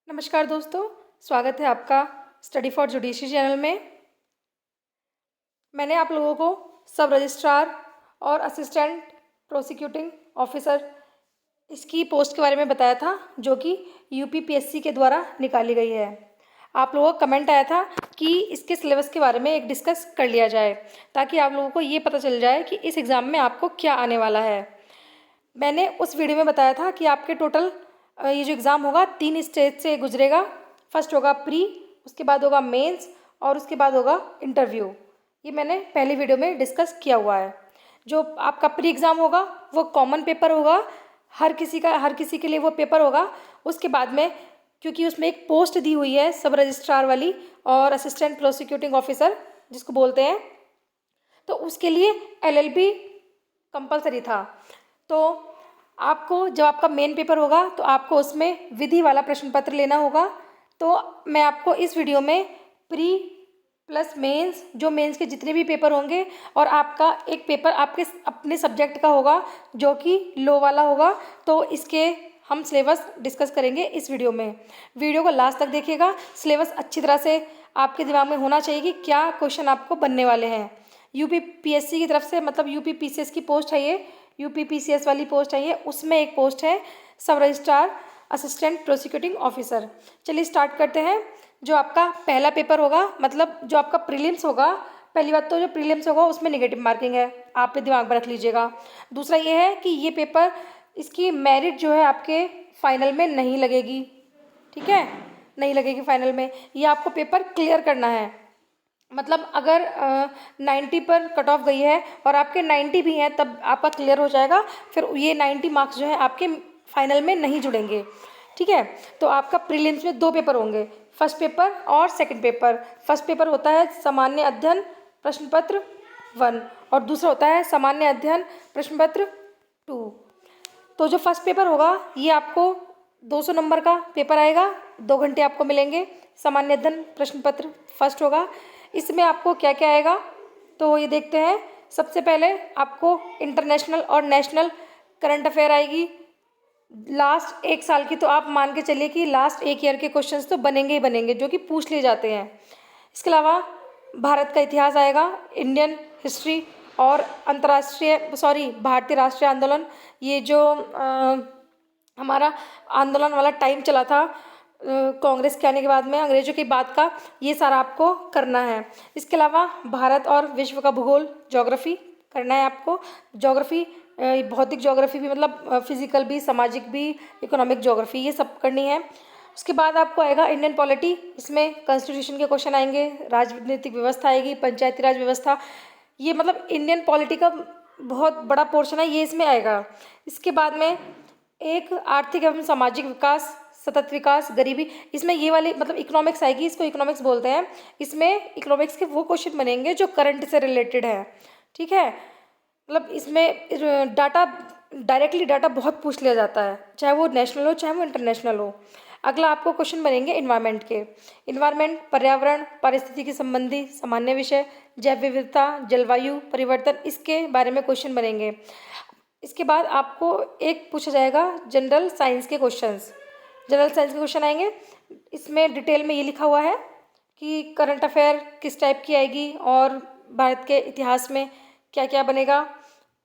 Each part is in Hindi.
नमस्कार दोस्तों, स्वागत है आपका स्टडी फॉर जुडिशरी चैनल में। मैंने आप लोगों को सब रजिस्ट्रार और असिस्टेंट प्रोसिक्यूटिंग ऑफिसर इसकी पोस्ट के बारे में बताया था, जो कि यूपीपीएससी के द्वारा निकाली गई है। आप लोगों का कमेंट आया था कि इसके सिलेबस के बारे में एक डिस्कस कर लिया जाए, ताकि आप लोगों को ये पता चल जाए कि इस एग्ज़ाम में आपको क्या आने वाला है। मैंने उस वीडियो में बताया था कि आपके टोटल ये जो एग्ज़ाम होगा 3 स्टेज से गुजरेगा। फर्स्ट होगा प्री, उसके बाद होगा मेंस और उसके बाद होगा इंटरव्यू। ये मैंने पहली वीडियो में डिस्कस किया हुआ है। जो आपका प्री एग्ज़ाम होगा वो कॉमन पेपर होगा, हर किसी के लिए वो पेपर होगा। उसके बाद में, क्योंकि उसमें एक पोस्ट दी हुई है सब रजिस्ट्रार वाली और असिस्टेंट प्रोसिक्यूटिंग ऑफिसर जिसको बोलते हैं, तो उसके लिए एलएलबी कंपलसरी था। तो आपको जब आपका मेन पेपर होगा तो आपको उसमें विधि वाला प्रश्न पत्र लेना होगा। तो मैं आपको इस वीडियो में प्री प्लस मेंस, जो मेंस के जितने भी पेपर होंगे, और आपका एक पेपर आपके अपने सब्जेक्ट का होगा जो कि लॉ वाला होगा, तो इसके हम सिलेबस डिस्कस करेंगे इस वीडियो में। वीडियो को लास्ट तक देखिएगा। सिलेबस अच्छी तरह से आपके दिमाग में होना चाहिए कि क्या क्वेश्चन आपको बनने वाले हैं। यूपीपीएससी की तरफ से, मतलब यूपीपीसीएस की पोस्ट है ये, यूपीपीसीएस वाली पोस्ट है ये, उसमें एक पोस्ट है सब रजिस्ट्रार असिस्टेंट प्रोसिक्यूटिंग ऑफिसर। चलिए स्टार्ट करते हैं। जो आपका पहला पेपर होगा, मतलब जो आपका प्रीलिम्स होगा, पहली बात तो जो प्रीलिम्स होगा उसमें नेगेटिव मार्किंग है, आप पे दिमाग में रख लीजिएगा। दूसरा ये है कि ये पेपर, इसकी मेरिट जो है आपके फाइनल में नहीं लगेगी, ठीक है, नहीं लगेगी फाइनल में। ये आपको पेपर क्लियर करना है। मतलब अगर 90 पर कट ऑफ गई है और आपके 90 भी हैं तब आपका क्लियर हो जाएगा, फिर ये 90 मार्क्स जो है आपके फाइनल में नहीं जुड़ेंगे, ठीक है। तो आपका प्रीलिम्स में 2 पेपर होंगे, फर्स्ट पेपर और सेकंड पेपर। फर्स्ट पेपर होता है सामान्य अध्ययन प्रश्न पत्र 1 और दूसरा होता है सामान्य अध्ययन प्रश्न पत्र 2। तो जो फर्स्ट पेपर होगा ये आपको 200 नंबर का पेपर आएगा, 2 घंटे आपको मिलेंगे। सामान्य अध्ययन प्रश्न पत्र फर्स्ट होगा। इसमें आपको क्या क्या आएगा तो ये देखते हैं। सबसे पहले आपको इंटरनेशनल और नेशनल करंट अफेयर आएगी, लास्ट 1 साल की। तो आप मान के चलिए कि लास्ट 1 ईयर के क्वेश्चंस तो बनेंगे ही बनेंगे, जो कि पूछ लिए जाते हैं। इसके अलावा भारत का इतिहास आएगा, इंडियन हिस्ट्री और भारतीय राष्ट्रीय आंदोलन। ये जो हमारा आंदोलन वाला टाइम चला था कांग्रेस के आने के बाद में, अंग्रेजों की बात का, ये सारा आपको करना है। इसके अलावा भारत और विश्व का भूगोल, ज्योग्राफी करना है आपको। ज्योग्राफी, भौतिक ज्योग्राफी भी, मतलब फिजिकल भी, सामाजिक भी, इकोनॉमिक ज्योग्राफी, ये सब करनी है। उसके बाद आपको आएगा इंडियन पॉलिटी, इसमें कॉन्स्टिट्यूशन के क्वेश्चन आएंगे, राजनीतिक व्यवस्था आएगी, पंचायती राज व्यवस्था। ये मतलब इंडियन पॉलिटी का बहुत बड़ा पोर्शन है, ये इसमें आएगा। इसके बाद में एक आर्थिक एवं सामाजिक विकास, सतत विकास, गरीबी, इसमें ये वाली मतलब इकोनॉमिक्स आएगी, इसको इकोनॉमिक्स बोलते हैं। इसमें इकोनॉमिक्स के वो क्वेश्चन बनेंगे जो करंट से रिलेटेड है, ठीक है। मतलब इसमें डाटा, डायरेक्टली डाटा बहुत पूछ लिया जाता है, चाहे वो नेशनल हो चाहे वो इंटरनेशनल हो। अगला आपको क्वेश्चन बनेंगे इन्वायरमेंट के। इन्वायरमेंट, पर्यावरण, पारिस्थितिकी संबंधी सामान्य विषय, जैव विविधता, जलवायु परिवर्तन, इसके बारे में क्वेश्चन बनेंगे। इसके बाद आपको एक पूछा जाएगा जनरल साइंस के क्वेश्चंस। जनरल साइंस के क्वेश्चन आएंगे, इसमें डिटेल में ये लिखा हुआ है कि करंट अफेयर किस टाइप की आएगी और भारत के इतिहास में क्या क्या बनेगा।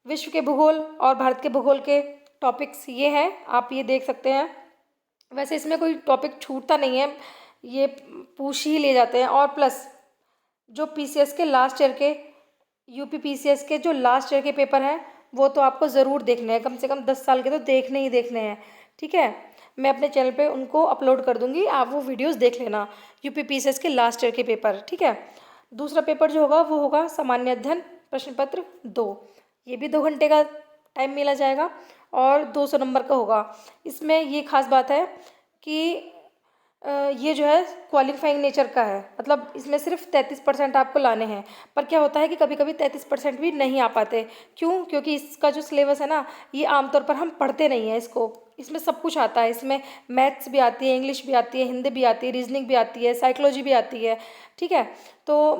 विश्व के भूगोल और भारत के भूगोल के टॉपिक्स ये हैं, आप ये देख सकते हैं। वैसे इसमें कोई टॉपिक छूटता नहीं है, ये पूछ ही ले जाते हैं। और प्लस जो पीसीएस के लास्ट ईयर के, यूपी पीसीएस के जो लास्ट ईयर के पेपर हैं वो तो आपको ज़रूर देखने हैं, कम से कम 10 साल के तो देखने ही देखने हैं, ठीक है। मैं अपने चैनल पे उनको अपलोड कर दूंगी, आप वो वीडियोस देख लेना, यूपी पीसीएस के लास्ट ईयर के पेपर, ठीक है। दूसरा पेपर जो होगा वो होगा सामान्य अध्ययन प्रश्न पत्र 2। ये भी 2 घंटे का टाइम मिला जाएगा और 200 नंबर का होगा। इसमें ये खास बात है कि ये जो है क्वालिफाइंग नेचर का है, मतलब इसमें सिर्फ 33% आपको लाने हैं। पर क्या होता है कि कभी कभी 33% भी नहीं आ पाते। क्यों? क्योंकि इसका जो सिलेबस है ना, ये आमतौर पर हम पढ़ते नहीं हैं इसको। इसमें सब कुछ आता है, इसमें मैथ्स भी आती है, इंग्लिश भी आती है, हिंदी भी आती है, रीजनिंग भी आती है, साइकोलॉजी भी आती है, ठीक है। तो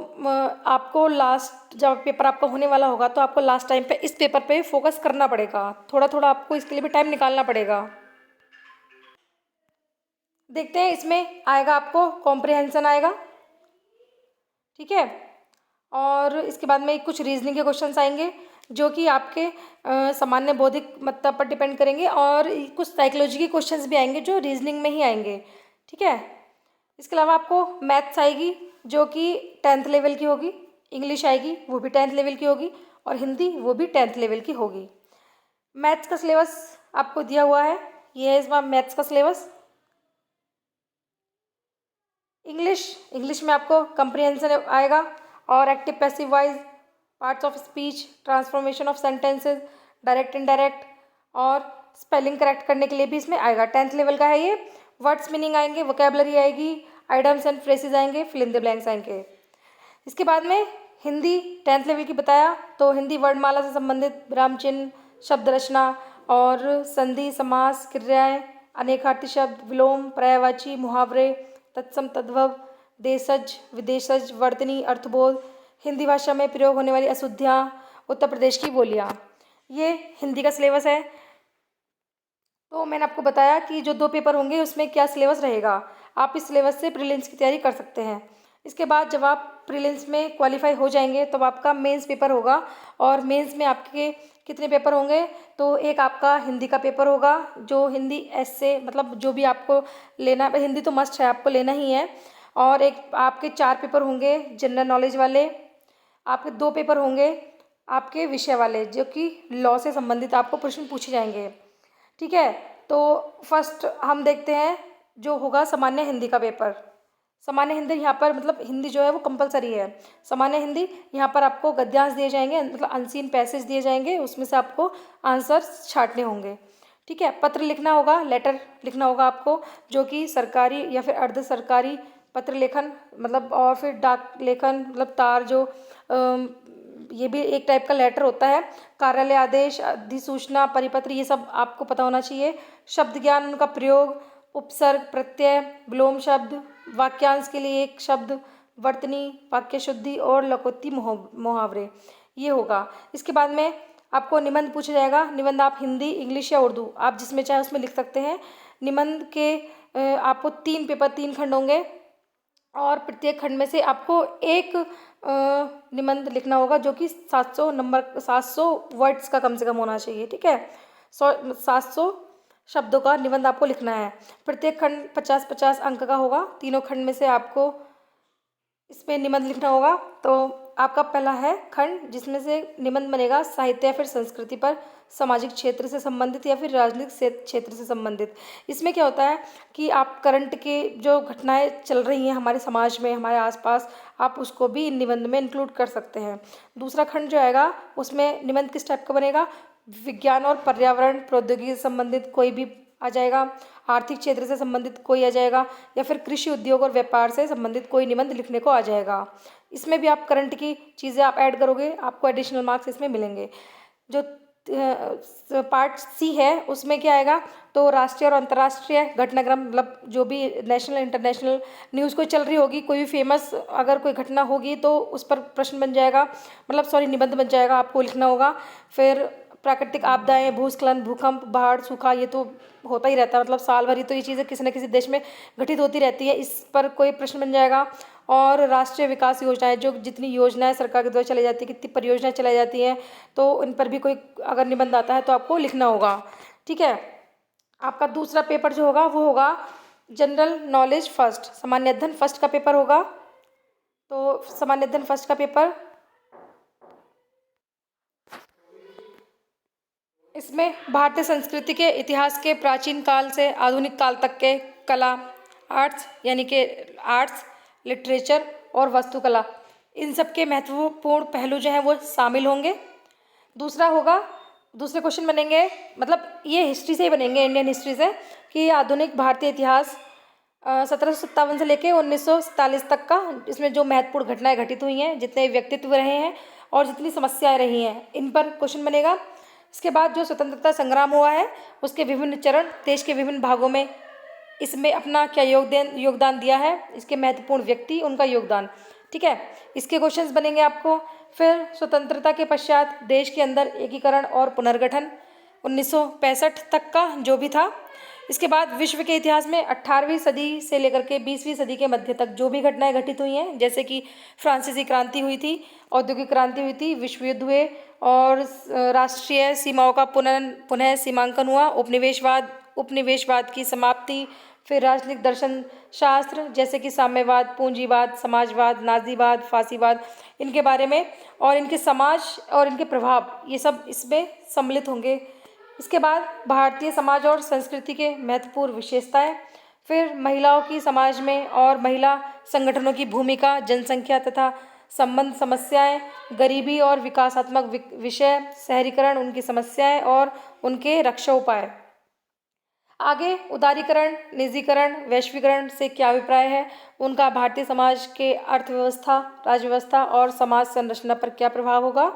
आपको लास्ट जब पेपर आपका होने वाला होगा तो आपको लास्ट टाइम पे इस पेपर पे फोकस करना पड़ेगा, थोड़ा थोड़ा आपको इसके लिए भी टाइम निकालना पड़ेगा। देखते हैं, इसमें आएगा आपको कॉम्प्रिहेंशन आएगा, ठीक है। और इसके बाद में कुछ रीजनिंग के क्वेश्चंस आएंगे जो कि आपके सामान्य बौद्धिक मत्ता पर डिपेंड करेंगे, और कुछ साइकोलॉजी के क्वेश्चंस भी आएंगे जो रीजनिंग में ही आएंगे, ठीक है। इसके अलावा आपको मैथ्स आएगी जो कि 10th लेवल की होगी, इंग्लिश आएगी वो भी 10th लेवल की होगी, और हिंदी वो भी 10th लेवल की होगी। मैथ्स का सिलेबस आपको दिया हुआ है, ये है इस बार मैथ्स का सिलेबस। इंग्लिश में आपको कंप्रीहेंशन आएगा, और active passive wise, parts of speech, transformation of sentences, direct indirect, और स्पेलिंग करेक्ट करने के लिए भी इसमें आएगा। 10th लेवल का है ये। वर्ड्स मीनिंग आएंगे, वोकेबलरी आएगी, आइडम्स एंड फ्रेजेस आएंगे, फिल इन द ब्लैंक्स आएंगे। इसके बाद में हिंदी 10th लेवल की बताया, तो हिंदी वर्णमाला से संबंधित विराम चिन्ह, शब्द रचना और संधि, समास, क्रियाएं, अनेकार्थी शब्द, विलोम, पर्यायवाची, मुहावरे, तत्सम, तद्भव, देशज, विदेशज, वर्तनी, अर्थबोध, हिंदी भाषा में प्रयोग होने वाली अशुद्धियाँ, उत्तर प्रदेश की बोलियाँ, ये हिंदी का सिलेबस है। तो मैंने आपको बताया कि जो 2 पेपर होंगे उसमें क्या सिलेबस रहेगा। आप इस सिलेबस से प्रीलिम्स की तैयारी कर सकते हैं। इसके बाद जब आप प्रीलिम्स में क्वालिफाई हो जाएंगे तब आपका मेंस पेपर होगा, और मेंस में आपके कितने पेपर होंगे, तो एक आपका हिंदी का पेपर होगा, जो हिंदी ऐसे मतलब जो भी आपको लेना, हिंदी तो मस्ट है, आपको लेना ही है। और एक आपके 4 पेपर होंगे जनरल नॉलेज वाले, आपके 2 पेपर होंगे आपके विषय वाले, जो कि लॉ से संबंधित आपको प्रश्न पूछे जाएंगे, ठीक है। तो फर्स्ट हम देखते हैं जो होगा सामान्य हिंदी का पेपर। सामान्य हिंदी यहाँ पर मतलब हिंदी जो है वो कंपलसरी है। सामान्य हिंदी यहाँ पर आपको गद्यांश दिए जाएंगे, मतलब अनसीन पैसेज दिए जाएंगे, उसमें से आपको आंसर छांटने होंगे, ठीक है। पत्र लिखना होगा, लेटर लिखना होगा आपको, जो कि सरकारी या फिर अर्ध सरकारी पत्र लेखन मतलब, और फिर डाक लेखन मतलब तार जो ये भी एक टाइप का लेटर होता है। कार्यालय आदेश, अधिसूचना, परिपत्र, ये सब आपको पता होना चाहिए। शब्द ज्ञान, उनका प्रयोग, उपसर्ग, प्रत्यय, विलोम शब्द, वाक्यांश के लिए एक शब्द, वर्तनी, वाक्य शुद्धि और लकोक्ति मुहावरे, ये होगा। इसके बाद में आपको निबंध पूछा जाएगा। निबंध आप हिंदी, इंग्लिश या उर्दू, आप जिसमें चाहे उसमें लिख सकते हैं। निबंध के आपको 3 पेपर, 3 खंड होंगे, और प्रत्येक खंड में से आपको एक निबंध लिखना होगा, जो कि 700 नंबर 700 वर्ड्स का कम से कम होना चाहिए, ठीक है। 700 शब्दों का निबंध आपको लिखना है। प्रत्येक खंड 50-50 अंक का होगा। तीनों खंड में से आपको इसमें निबंध लिखना होगा। तो आपका पहला है खंड जिसमें से निबंध बनेगा साहित्य या फिर संस्कृति पर, सामाजिक क्षेत्र से संबंधित या फिर राजनीतिक क्षेत्र से संबंधित। इसमें क्या होता है कि आप करंट के जो घटनाएं चल रही हैं हमारे समाज में, हमारे आसपास, आप उसको भी इन निबंध में इंक्लूड कर सकते हैं। दूसरा खंड जो आएगा उसमें निबंध किस टाइप का बनेगा, विज्ञान और पर्यावरण, प्रौद्योगिकी से संबंधित कोई भी आ जाएगा, आर्थिक क्षेत्र से संबंधित कोई आ जाएगा, या फिर कृषि उद्योग और व्यापार से संबंधित कोई निबंध लिखने को आ जाएगा। इसमें भी आप करंट की चीज़ें आप ऐड करोगे, आपको एडिशनल मार्क्स इसमें मिलेंगे। जो पार्ट सी है उसमें क्या आएगा, तो राष्ट्रीय और अंतर्राष्ट्रीय घटनाक्रम, मतलब जो भी नेशनल इंटरनेशनल न्यूज़ कोई चल रही होगी, कोई भी फेमस अगर कोई घटना होगी तो उस पर प्रश्न बन जाएगा, मतलब सॉरी निबंध बन जाएगा, आपको लिखना होगा। फिर प्राकृतिक आपदाएं, भूस्खलन, भूकंप, बाढ़, सूखा, ये तो होता ही रहता है, मतलब साल भर ही तो ये चीज़ें किसी न किसी देश में घटित होती रहती है, इस पर कोई प्रश्न बन जाएगा। और राष्ट्रीय विकास योजनाएं, जो जितनी योजनाएं सरकार के द्वारा चलाई जाती है, कितनी परियोजनाएं चलाई जाती हैं, तो इन पर भी कोई अगर निबंध आता है तो आपको लिखना होगा, ठीक है। आपका दूसरा पेपर जो होगा वो होगा जनरल नॉलेज फर्स्ट, सामान्य अध्ययन फर्स्ट का पेपर होगा। तो सामान्य अध्ययन फर्स्ट का पेपर, इसमें भारतीय संस्कृति के इतिहास के प्राचीन काल से आधुनिक काल तक के कला, आर्ट्स यानी कि आर्ट्स, लिटरेचर और वास्तुकला, इन सब के महत्वपूर्ण पहलू जो हैं वो शामिल होंगे। दूसरा होगा, दूसरे क्वेश्चन बनेंगे, मतलब ये हिस्ट्री से ही बनेंगे, इंडियन हिस्ट्री से, कि आधुनिक भारतीय इतिहास 1757 से लेके 1947 तक का, इसमें जो महत्वपूर्ण घटनाएं घटित हुई हैं, जितने व्यक्तित्व रहे हैं और जितनी समस्याएं रही हैं, इन पर क्वेश्चन बनेगा। इसके बाद जो स्वतंत्रता संग्राम हुआ है उसके विभिन्न चरण, देश के विभिन्न भागों में इसमें अपना क्या योगदान दिया है, इसके महत्वपूर्ण व्यक्ति, उनका योगदान, ठीक है, इसके क्वेश्चंस बनेंगे आपको। फिर स्वतंत्रता के पश्चात देश के अंदर एकीकरण और पुनर्गठन 1965 तक का जो भी था, इसके बाद विश्व के इतिहास में 18वीं सदी से लेकर के 20वीं सदी के मध्य तक जो भी घटनाएं घटित हुई हैं, जैसे कि फ्रांसीसी क्रांति हुई थी, औद्योगिक क्रांति हुई थी, विश्व युद्ध हुए और राष्ट्रीय सीमाओं का पुनः सीमांकन हुआ, उपनिवेशवाद की समाप्ति, फिर राजनीतिक दर्शन शास्त्र जैसे कि साम्यवाद, पूंजीवाद, समाजवाद, नाजीवाद, फासीवाद, इनके बारे में और इनके समाज और इनके प्रभाव, ये सब इसमें सम्मिलित होंगे। इसके बाद भारतीय समाज और संस्कृति के महत्वपूर्ण विशेषताएं, फिर महिलाओं की समाज में और महिला संगठनों की भूमिका, जनसंख्या तथा संबंध समस्याएं, गरीबी और विकासात्मक विषय, शहरीकरण, उनकी समस्याएं और उनके रक्षा उपाय। आगे उदारीकरण, निजीकरण, वैश्वीकरण से क्या अभिप्राय है, उनका भारतीय समाज के अर्थव्यवस्था, राज्य व्यवस्था और समाज संरचना पर क्या प्रभाव होगा।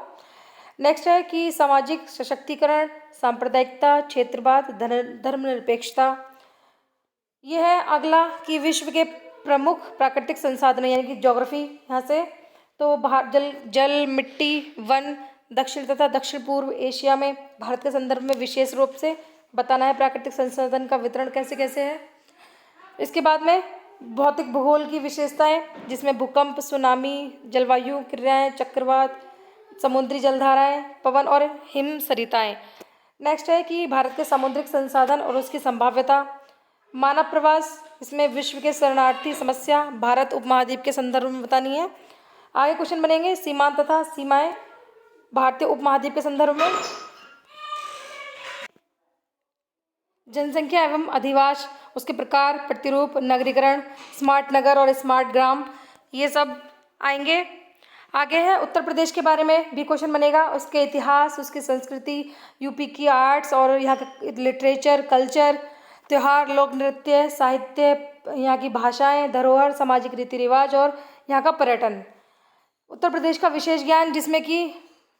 नेक्स्ट है कि सामाजिक सशक्तिकरण, सांप्रदायिकता, क्षेत्रवाद, धर्मनिरपेक्षता। यह है अगला कि विश्व के प्रमुख प्राकृतिक संसाधन यानी कि ज्योग्राफी यहाँ से तो जल, मिट्टी, वन दक्षिण तथा दक्षिण पूर्व एशिया में भारत के संदर्भ में विशेष रूप से बताना है प्राकृतिक संसाधन का वितरण कैसे कैसे है। इसके बाद में भौतिक भूगोल की विशेषताएं, जिसमें भूकंप, सुनामी, जलवायु क्रियाएं, चक्रवात, समुद्री जलधाराएं, पवन और हिम सरिताएं। नेक्स्ट है कि भारत के सामुद्रिक संसाधन और उसकी संभाव्यता। मानव प्रवास, इसमें विश्व के शरणार्थी समस्या भारत उपमहाद्वीप के संदर्भ में बतानी है। आगे क्वेश्चन बनेंगे सीमांत तथा सीमाएं भारतीय उपमहाद्वीप के संदर्भ में। जनसंख्या एवं अधिवास, उसके प्रकार, प्रतिरूप, नगरीकरण, स्मार्ट नगर और स्मार्ट ग्राम, ये सब आएंगे। आगे है उत्तर प्रदेश के बारे में भी क्वेश्चन बनेगा, उसके इतिहास, उसकी संस्कृति, यूपी की आर्ट्स और यहाँ का लिटरेचर, कल्चर, त्यौहार, लोक नृत्य, साहित्य, यहाँ की भाषाएं, धरोहर, सामाजिक रीति रिवाज और यहाँ का पर्यटन। उत्तर प्रदेश का विशेष ज्ञान, जिसमें कि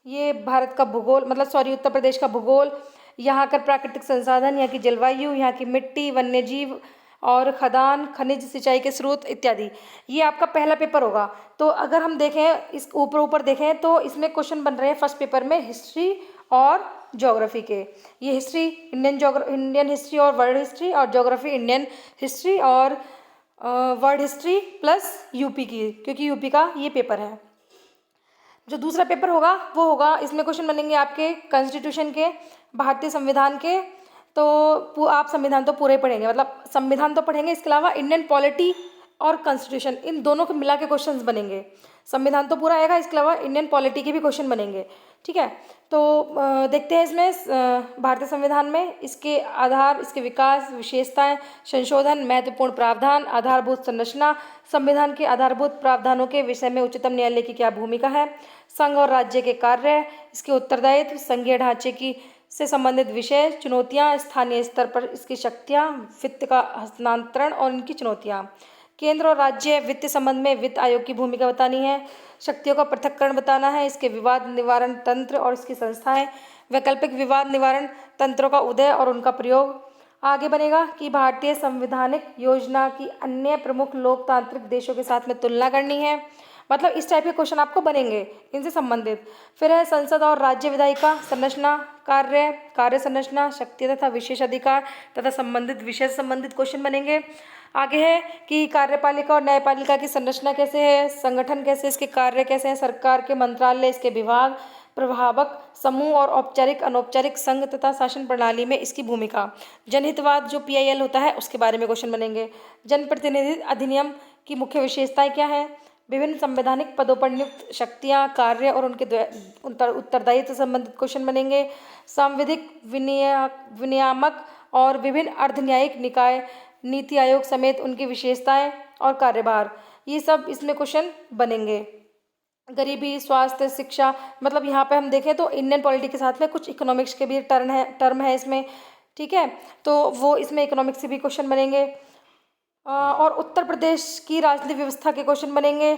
ये भारत का भूगोल उत्तर प्रदेश का भूगोल, यहाँ का प्राकृतिक संसाधन, यहाँ की जलवायु, यहाँ की मिट्टी, वन्यजीव और खदान, खनिज, सिंचाई के स्रोत इत्यादि। ये आपका पहला पेपर होगा। तो अगर हम देखें इस ऊपर देखें तो इसमें क्वेश्चन बन रहे हैं फर्स्ट पेपर में हिस्ट्री और ज्योग्राफी के। ये हिस्ट्री इंडियन हिस्ट्री और वर्ल्ड हिस्ट्री, और ज्योग्राफी इंडियन हिस्ट्री और वर्ल्ड हिस्ट्री प्लस यूपी की, क्योंकि यूपी का ये पेपर है। जो दूसरा पेपर होगा वो होगा, इसमें क्वेश्चन बनेंगे आपके कॉन्स्टिट्यूशन के, भारतीय संविधान के। तो आप संविधान तो पूरे पढ़ेंगे, मतलब संविधान तो पढ़ेंगे, इसके अलावा इंडियन पॉलिटी और कॉन्स्टिट्यूशन, इन दोनों को मिला के क्वेश्चन बनेंगे। संविधान तो पूरा आएगा, इसके अलावा इंडियन पॉलिटी के भी क्वेश्चन बनेंगे। ठीक है, तो देखते हैं इसमें भारतीय संविधान में इसके आधार, इसके विकास, विशेषताएं, संशोधन, महत्वपूर्ण प्रावधान, आधारभूत संरचना, संविधान के आधारभूत प्रावधानों के विषय में उच्चतम न्यायालय की क्या भूमिका है, संघ और राज्य के कार्य, इसके उत्तरदायित्व, संघीय ढांचे की से संबंधित विषय, चुनौतियां, स्थानीय स्तर पर इसकी शक्तियां, वित्त का हस्तांतरण और इनकी चुनौतियां, केंद्र और राज्य वित्त संबंध में वित्त आयोग की भूमिका बतानी है, शक्तियों का पृथक्करण बताना है, इसके विवाद निवारण तंत्र और इसकी संस्थाएं, वैकल्पिक विवाद निवारण तंत्रों का उदय और उनका प्रयोग। आगे बनेगा कि भारतीय संवैधानिक योजना की अन्य प्रमुख लोकतांत्रिक देशों के साथ में तुलना करनी है, मतलब इस टाइप के क्वेश्चन आपको बनेंगे इनसे संबंधित। फिर है संसद और राज्य विधायिका संरचना, कार्य संरचना, शक्ति तथा विशेष अधिकार तथा संबंधित विषय से संबंधित क्वेश्चन बनेंगे। आगे है कि कार्यपालिका और न्यायपालिका की संरचना कैसे है, संगठन कैसे, इसके कार्य कैसे हैं, सरकार के मंत्रालय, इसके विभाग, प्रभावक समूह और औपचारिक अनौपचारिक संघ तथा शासन प्रणाली में इसकी भूमिका। जनहितवाद जो PIL होता है उसके बारे में क्वेश्चन बनेंगे। जनप्रतिनिधि अधिनियम की मुख्य विशेषताएं क्या है, विभिन्न संवैधानिक पदों पर नियुक्त शक्तियां, कार्य और उनके उत्तरदायित्व से संबंधित क्वेश्चन बनेंगे। सांविधिक विनियामक और विभिन्न अर्धन्यायिक निकाय, नीति आयोग समेत उनकी विशेषताएं और कार्यभार, ये सब इसमें क्वेश्चन बनेंगे। गरीबी, स्वास्थ्य, शिक्षा, मतलब यहाँ पे हम देखें तो इंडियन पॉलिटी के साथ में कुछ इकोनॉमिक्स के भी टर्म है इसमें। ठीक है, तो वो इसमें इकोनॉमिक्स से भी क्वेश्चन बनेंगे। और उत्तर प्रदेश की राजनीतिक व्यवस्था के क्वेश्चन बनेंगे।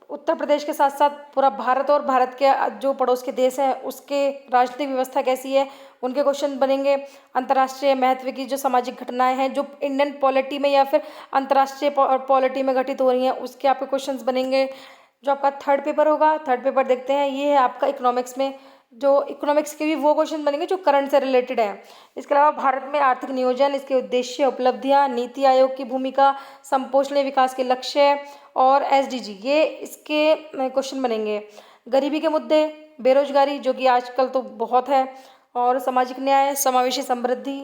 उत्तर प्रदेश के साथ साथ पूरा भारत और भारत के जो पड़ोस के देश हैं उसके राजनीतिक व्यवस्था कैसी है उनके क्वेश्चन बनेंगे। अंतर्राष्ट्रीय महत्व की जो सामाजिक घटनाएं हैं जो इंडियन पॉलिटी में या फिर अंतर्राष्ट्रीय पॉलिटी में घटित हो रही हैं उसके आपके क्वेश्चंस बनेंगे। जो आपका थर्ड पेपर होगा, थर्ड पेपर देखते हैं, ये है आपका इकोनॉमिक्स में जो इकोनॉमिक्स के भी वो क्वेश्चन बनेंगे जो करंट से रिलेटेड है। इसके अलावा भारत में आर्थिक नियोजन, इसके उद्देश्य, उपलब्धियां, नीति आयोग की भूमिका, संपोषणीय विकास के लक्ष्य और एसडीजी, ये इसके क्वेश्चन बनेंगे। गरीबी के मुद्दे, बेरोजगारी जो कि आजकल तो बहुत है, और सामाजिक न्याय, समावेशी समृद्धि,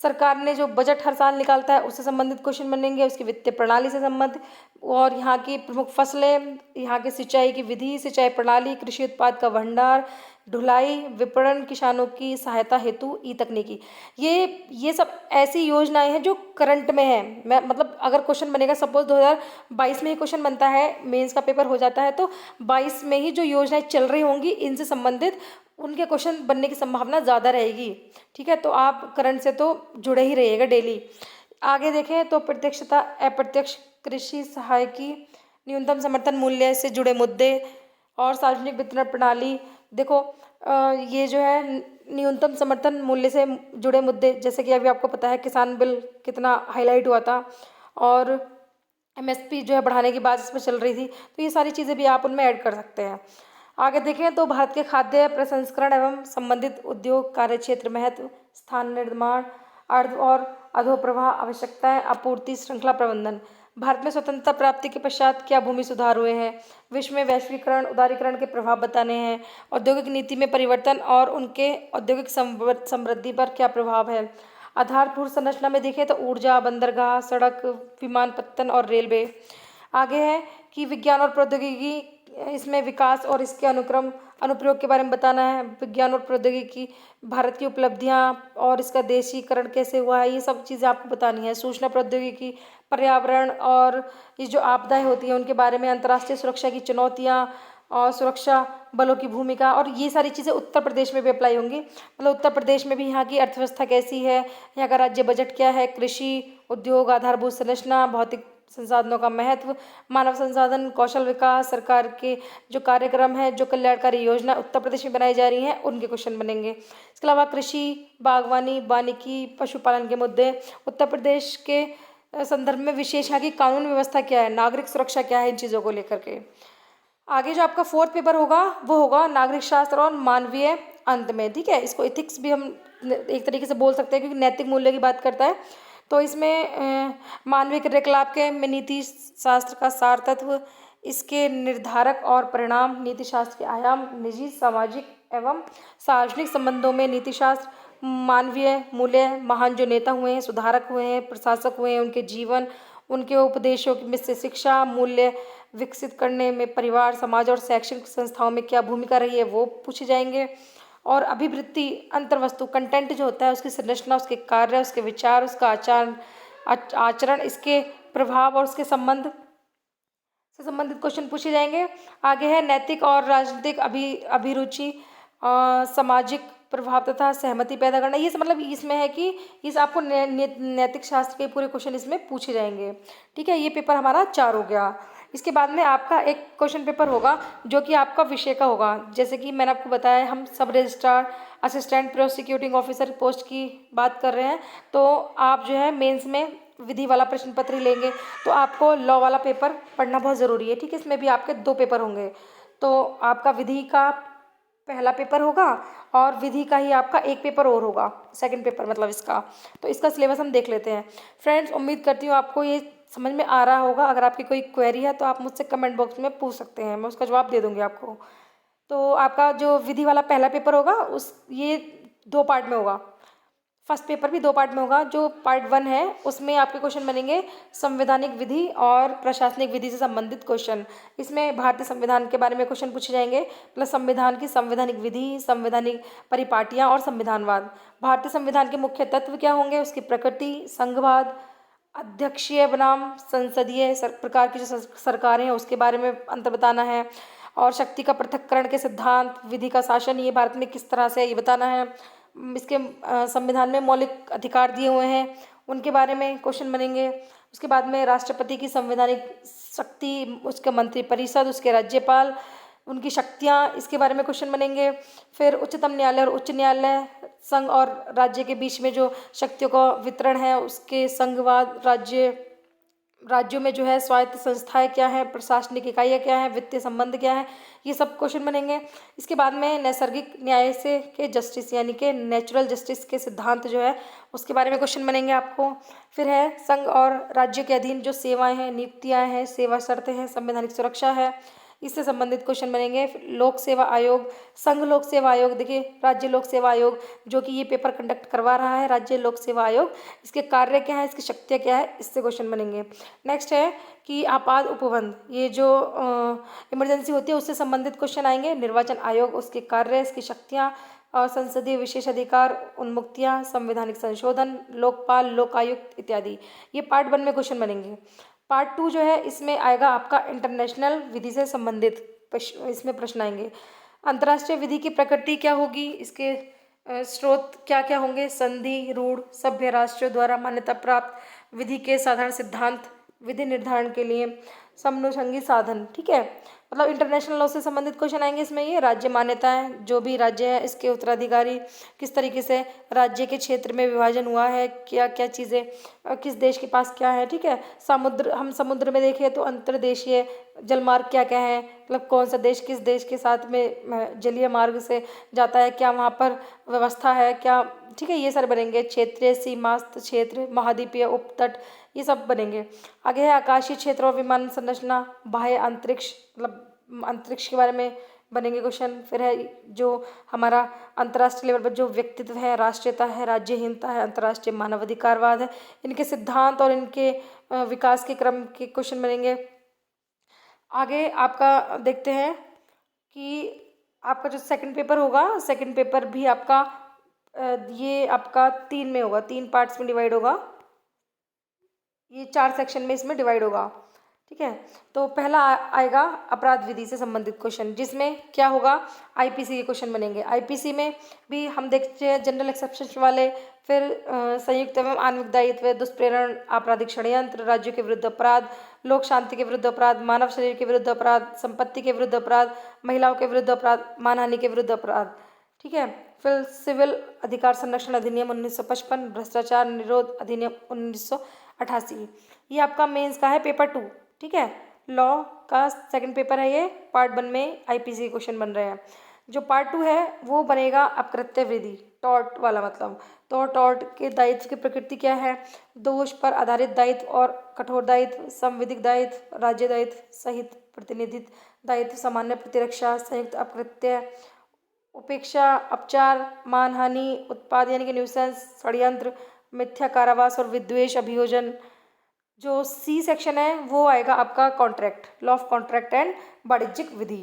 सरकार ने जो बजट हर साल निकालता है उससे संबंधित क्वेश्चन बनेंगे, उसकी वित्तीय प्रणाली से संबंधित, और यहाँ की प्रमुख फसलें, यहाँ के सिंचाई की विधि, सिंचाई प्रणाली, कृषि उत्पाद का भंडार, ढुलाई, विपणन, किसानों की सहायता हेतु ई तकनीकी, ये सब ऐसी योजनाएं हैं जो करंट में है। मैं मतलब अगर क्वेश्चन बनेगा, सपोज 2022 में ही क्वेश्चन बनता है, मेंस का पेपर हो जाता है, तो 22 में ही जो योजनाएं चल रही होंगी इनसे संबंधित उनके क्वेश्चन बनने की संभावना ज़्यादा रहेगी। ठीक है, तो आप करंट से तो जुड़े ही रहिएगा डेली। आगे देखें तो प्रत्यक्ष तथा अप्रत्यक्ष कृषि सहायकी, न्यूनतम समर्थन मूल्य से जुड़े मुद्दे और सार्वजनिक वितरण प्रणाली। देखो ये जो है न्यूनतम समर्थन मूल्य से जुड़े मुद्दे, जैसे कि अभी आपको पता है किसान बिल कितना हाईलाइट हुआ था, और एमएसपी जो है बढ़ाने की बात इस पर चल रही थी, तो ये सारी चीज़ें भी आप उनमें ऐड कर सकते हैं। आगे देखें तो भारत के खाद्य प्रसंस्करण एवं संबंधित उद्योग कार्य क्षेत्र महत्व, स्थान निर्माण, अर्ध और अधोप्रवाह आवश्यकताएं, आपूर्ति श्रृंखला प्रबंधन। भारत में स्वतंत्रता प्राप्ति के पश्चात क्या भूमि सुधार हुए हैं, विश्व में वैश्वीकरण उदारीकरण के प्रभाव बताने हैं, औद्योगिक नीति में परिवर्तन और उनके औद्योगिक समृद्धि पर क्या प्रभाव है। आधारभूत संरचना में देखें तो ऊर्जा, बंदरगाह, सड़क, विमानपत्तन और रेलवे। आगे है कि विज्ञान और प्रौद्योगिकी, इसमें विकास और इसके अनुप्रयोग के बारे में बताना है। विज्ञान और प्रौद्योगिकी, भारत की उपलब्धियां और इसका देशीकरण कैसे हुआ है, ये सब चीज़ें आपको बतानी है। सूचना प्रौद्योगिकी, पर्यावरण और ये जो आपदाएं होती हैं उनके बारे में, अंतर्राष्ट्रीय सुरक्षा की चुनौतियां और सुरक्षा बलों की भूमिका, और ये सारी चीज़ें उत्तर प्रदेश में भी अप्लाई होंगी। मतलब उत्तर प्रदेश में भी यहाँ की अर्थव्यवस्था कैसी है, यहाँ का राज्य बजट क्या है, कृषि, उद्योग, आधारभूत संरचना, भौतिक संसाधनों का महत्व, मानव संसाधन, कौशल विकास, सरकार के जो कार्यक्रम है, जो कल्याणकारी योजना उत्तर प्रदेश में बनाई जा रही हैं, उनके क्वेश्चन बनेंगे। इसके अलावा कृषि, बागवानी, वानिकी, पशुपालन के मुद्दे, उत्तर प्रदेश के संदर्भ में विशेष यहाँ की कानून व्यवस्था क्या है, नागरिक सुरक्षा क्या है, इन चीज़ों को लेकर के। आगे जो आपका फोर्थ पेपर होगा वो होगा नागरिक शास्त्र और मानवीय अंत में। ठीक है, इसको इथिक्स भी हम एक तरीके से बोल सकते हैं क्योंकि नैतिक मूल्य की बात करता है। तो इसमें मानवीय क्रियाकलाप के में नीति शास्त्र का सार तत्व, इसके निर्धारक और परिणाम, नीति शास्त्र के आयाम, निजी, सामाजिक एवं सार्वजनिक संबंधों में नीति शास्त्र, मानवीय मूल्य, महान जो नेता हुए हैं, सुधारक हुए हैं, प्रशासक हुए हैं, उनके जीवन, उनके उपदेशों में से शिक्षा मूल्य विकसित करने में परिवार, समाज और शैक्षणिक संस्थाओं में क्या भूमिका रही है वो पूछे जाएंगे। और अभिवृत्ति, अंतर्वस्तु, कंटेंट जो होता है उसकी संरचना, उसके कार्य, उसके विचार, उसका आचरण, इसके प्रभाव और उसके संबंध से संबंधित क्वेश्चन पूछे जाएंगे। आगे है नैतिक और राजनीतिक अभिरुचि, सामाजिक प्रभाव तथा सहमति पैदा करना। ये सब मतलब इसमें है कि इस आपको नैतिक शास्त्र के पूरे क्वेश्चन इसमें पूछे जाएंगे। ठीक है, ये पेपर हमारा 4 हो गया। इसके बाद में आपका एक क्वेश्चन पेपर होगा जो कि आपका विषय का होगा। जैसे कि मैंने आपको बताया हम सब registrar, assistant prosecuting officer post की बात कर रहे हैं, तो आप जो है मेंस में विधि वाला प्रश्न पत्र ही लेंगे, तो आपको लॉ वाला पेपर पढ़ना बहुत ज़रूरी है। ठीक है, इसमें भी आपके 2 पेपर होंगे, तो आपका विधि का पहला पेपर होगा और विधि का ही आपका एक पेपर और होगा, सेकंड पेपर मतलब इसका। तो इसका सिलेबस हम देख लेते हैं। फ्रेंड्स, उम्मीद करती हूँ आपको ये समझ में आ रहा होगा। अगर आपकी कोई क्वेरी है तो आप मुझसे कमेंट बॉक्स में पूछ सकते हैं, मैं उसका जवाब दे दूँगी आपको। तो आपका जो विधि वाला पहला पेपर होगा ये 2 पार्ट में होगा। फर्स्ट पेपर भी 2 पार्ट में होगा। जो पार्ट 1 है उसमें आपके क्वेश्चन बनेंगे संवैधानिक विधि और प्रशासनिक विधि से संबंधित क्वेश्चन। इसमें भारतीय संविधान के बारे में क्वेश्चन पूछे जाएंगे, प्लस संविधान की संवैधानिक विधि, संवैधानिक परिपाटियाँ और संविधानवाद। भारतीय संविधान के मुख्य तत्व क्या होंगे, उसकी प्रकृति, संघवाद, अध्यक्षीय बनाम संसदीय प्रकार की जो सरकारें हैं उसके बारे में अंतर बताना है, और शक्ति का पृथक्करण के सिद्धांत, विधि का शासन ये भारत में किस तरह से है ये बताना है। इसके संविधान में मौलिक अधिकार दिए हुए हैं उनके बारे में क्वेश्चन बनेंगे। उसके बाद में राष्ट्रपति की संवैधानिक शक्ति, उसके मंत्रिपरिषद, उसके राज्यपाल, उनकी शक्तियाँ, इसके बारे में क्वेश्चन बनेंगे। फिर उच्चतम न्यायालय और उच्च न्यायालय, संघ और राज्य के बीच में जो शक्तियों का वितरण है उसके संघवाद, राज्य राज्यों में जो है स्वायत्त संस्थाएं क्या है, प्रशासनिक इकाइयाँ क्या है, वित्तीय संबंध क्या है, ये सब क्वेश्चन बनेंगे। इसके बाद में नैसर्गिक न्याय से के जस्टिस यानी कि नेचुरल जस्टिस के सिद्धांत जो है उसके बारे में क्वेश्चन बनेंगे आपको। फिर है संघ और राज्य के अधीन जो सेवाएं हैं, नियुक्तियां हैं, सेवा शर्तें हैं, संवैधानिक सुरक्षा है, इससे संबंधित क्वेश्चन बनेंगे। फिर लोक सेवा आयोग, संघ लोक सेवा आयोग, देखिए राज्य लोक सेवा आयोग जो कि ये पेपर कंडक्ट करवा रहा है, राज्य लोक सेवा आयोग, इसके कार्य क्या है, इसकी शक्तियाँ क्या है, इससे क्वेश्चन बनेंगे। नेक्स्ट है कि आपात उपबंध, ये जो इमरजेंसी होती है उससे संबंधित क्वेश्चन आएंगे। निर्वाचन आयोग, उसके कार्य, इसकी शक्तियाँ और संसदीय विशेष अधिकार, उन्मुक्तियाँ, संवैधानिक संशोधन, लोकपाल, लोकायुक्त इत्यादि, ये पार्ट 1 में क्वेश्चन बनेंगे। पार्ट 2 जो है इसमें आएगा आपका इंटरनेशनल विधि से संबंधित इसमें प्रश्न आएंगे। अंतर्राष्ट्रीय विधि की प्रकृति क्या होगी, इसके स्रोत क्या क्या होंगे, संधि, रूढ़, सभ्य राष्ट्रों द्वारा मान्यता प्राप्त विधि के साधारण सिद्धांत, विधि निर्धारण के लिए समनुषंगी साधन, ठीक है। मतलब इंटरनेशनल लॉ से संबंधित क्वेश्चन आएंगे इसमें। ये राज्य मान्यताएं, जो भी राज्य है इसके उत्तराधिकारी, किस तरीके से राज्य के क्षेत्र में विभाजन हुआ है, क्या क्या चीज़ें किस देश के पास क्या है, ठीक है। समुद्र, हम समुद्र में देखें तो अंतर्देशीय जलमार्ग क्या क्या है, मतलब कौन सा देश किस देश के साथ में जलीय मार्ग से जाता है, क्या वहाँ पर व्यवस्था है क्या, ठीक है। ये सारे बनेंगे। क्षेत्रीय सीमास्थ क्षेत्र, महाद्वीपीय उपतट, ये सब बनेंगे। आगे है आकाशीय क्षेत्र और विमान संरचना, बाह्य अंतरिक्ष, मतलब अंतरिक्ष के बारे में बनेंगे क्वेश्चन। फिर है जो हमारा अंतर्राष्ट्रीय लेवल पर जो व्यक्तित्व है, राष्ट्रीयता है, राज्यहीनता है, अंतर्राष्ट्रीय मानवाधिकारवाद है, इनके सिद्धांत और इनके विकास के क्रम के क्वेश्चन बनेंगे। आगे आपका देखते हैं कि आपका जो सेकंड पेपर होगा, सेकंड पेपर भी आपका ये आपका 3 में होगा, 3 पार्ट्स में डिवाइड होगा, ये 4 सेक्शन में इसमें डिवाइड होगा, ठीक है। तो पहला आएगा अपराध विधि से संबंधित क्वेश्चन, जिसमें क्या होगा, आईपीसी के क्वेश्चन बनेंगे। आईपीसी में भी हम देखते हैं जनरल एक्सेप्शन वाले, फिर संयुक्त एवं आणविक दायित्व, दुष्प्रेरण, आपराधिक षड्यंत्र, राज्यों के विरुद्ध अपराध, लोक शांति के विरुद्ध अपराध, मानव शरीर के विरुद्ध अपराध, संपत्ति के विरुद्ध अपराध, महिलाओं के विरुद्ध अपराध, मानहानि के विरुद्ध अपराध, ठीक है। फिर सिविल अधिकार संरक्षण अधिनियम 1955, भ्रष्टाचार निरोध अधिनियम 1988, ये आपका मेंस का है पेपर 2, ठीक है। लॉ का सेकंड पेपर है ये, पार्ट 1 में आईपीसी क्वेश्चन बन रहे हैं। जो पार्ट 2 है वो बनेगा अपकृत्य विधि, टॉर्ट वाला, मतलब तो टॉर्ट के दायित्व की प्रकृति क्या है, दोष पर आधारित दायित्व और कठोर दायित्व, संविधिक दायित्व, राज्य दायित्व सहित प्रतिनिधित्व दायित्व, सामान्य प्रतिरक्षा, संयुक्त अपकृत्य, उपेक्षा, अपचार, मानहानि, उत्पाद यानी कि न्यूसेंस, षड्यंत्र, मिथ्या कारावास और विद्वेष अभियोजन। जो सी सेक्शन है वो आएगा आपका contract, law of contract and वाणिज्यिक विधि,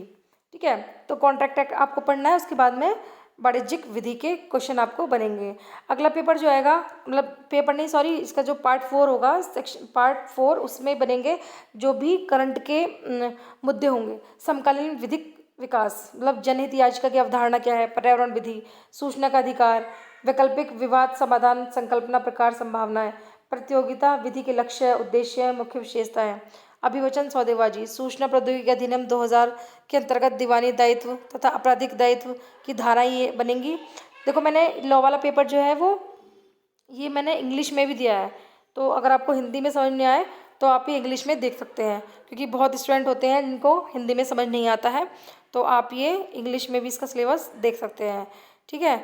ठीक है। तो कॉन्ट्रैक्ट एक्ट आपको पढ़ना है, उसके बाद में वाणिज्यिक विधि के क्वेश्चन आपको बनेंगे। अगला पेपर जो आएगा, मतलब पेपर नहीं सॉरी, इसका जो पार्ट 4 होगा, सेक्शन पार्ट 4, उसमें बनेंगे जो भी करंट के मुद्दे होंगे। समकालीन विधिक विकास, मतलब जनहित याचिका की अवधारणा क्या है, पर्यावरण विधि, सूचना का अधिकार, वैकल्पिक विवाद समाधान, संकल्पना, प्रकार, संभावनाएं, प्रतियोगिता विधि के लक्ष्य, उद्देश्य, मुख्य विशेषताएं, अभिवचन, सौदेबाजी, सूचना प्रौद्योगिकी अधिनियम 2000 के अंतर्गत दीवानी दायित्व तथा आपराधिक दायित्व की धाराएं ये बनेंगी। देखो मैंने लॉ वाला पेपर जो है वो ये मैंने इंग्लिश में भी दिया है, तो अगर आपको हिंदी में समझ नहीं आए तो आप ये इंग्लिश में देख सकते हैं, क्योंकि बहुत स्टूडेंट होते हैं जिनको हिंदी में समझ नहीं आता है, तो आप ये इंग्लिश में भी इसका सिलेबस देख सकते हैं, ठीक है।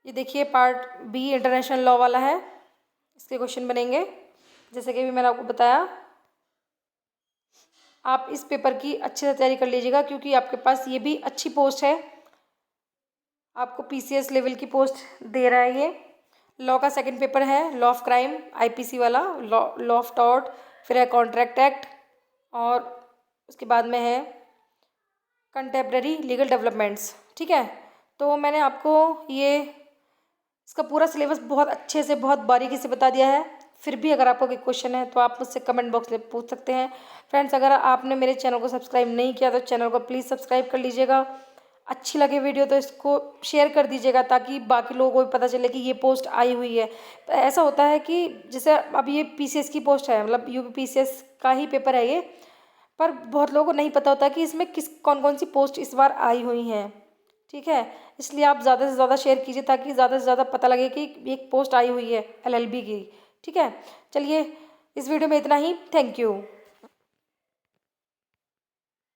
ये देखिए पार्ट बी इंटरनेशनल लॉ वाला है, इसके क्वेश्चन बनेंगे। जैसे कि भी मैंने आपको बताया, आप इस पेपर की अच्छे से तैयारी कर लीजिएगा, क्योंकि आपके पास ये भी अच्छी पोस्ट है, आपको पीसीएस लेवल की पोस्ट दे रहा है ये। लॉ का सेकंड पेपर है लॉ ऑफ क्राइम, आईपीसी वाला, लॉ ऑफ टॉर्ट, फिर है कॉन्ट्रैक्ट एक्ट, और उसके बाद में है कंटेम्प्रेरी लीगल डेवलपमेंट्स, ठीक है। तो मैंने आपको ये इसका पूरा सिलेबस बहुत अच्छे से, बहुत बारीकी से बता दिया है। फिर भी अगर आपको कोई क्वेश्चन है तो आप मुझसे कमेंट बॉक्स में पूछ सकते हैं। फ्रेंड्स, अगर आपने मेरे चैनल को सब्सक्राइब नहीं किया तो चैनल को प्लीज़ सब्सक्राइब कर लीजिएगा। अच्छी लगे वीडियो तो इसको शेयर कर दीजिएगा, ताकि बाकी लोगों को भी पता चले कि ये पोस्ट आई हुई है। तो ऐसा होता है कि जैसे अब ये पीसीएस की पोस्ट है, मतलब यूपी पीसीएस का ही पेपर है ये, पर बहुत लोगों को नहीं पता होता कि इसमें कौन कौन सी पोस्ट इस बार आई हुई हैं, ठीक है। इसलिए आप ज़्यादा से ज़्यादा शेयर कीजिए, ताकि ज़्यादा से ज़्यादा पता लगे कि एक पोस्ट आई हुई है एलएलबी की, ठीक है। चलिए, इस वीडियो में इतना ही। Thank you.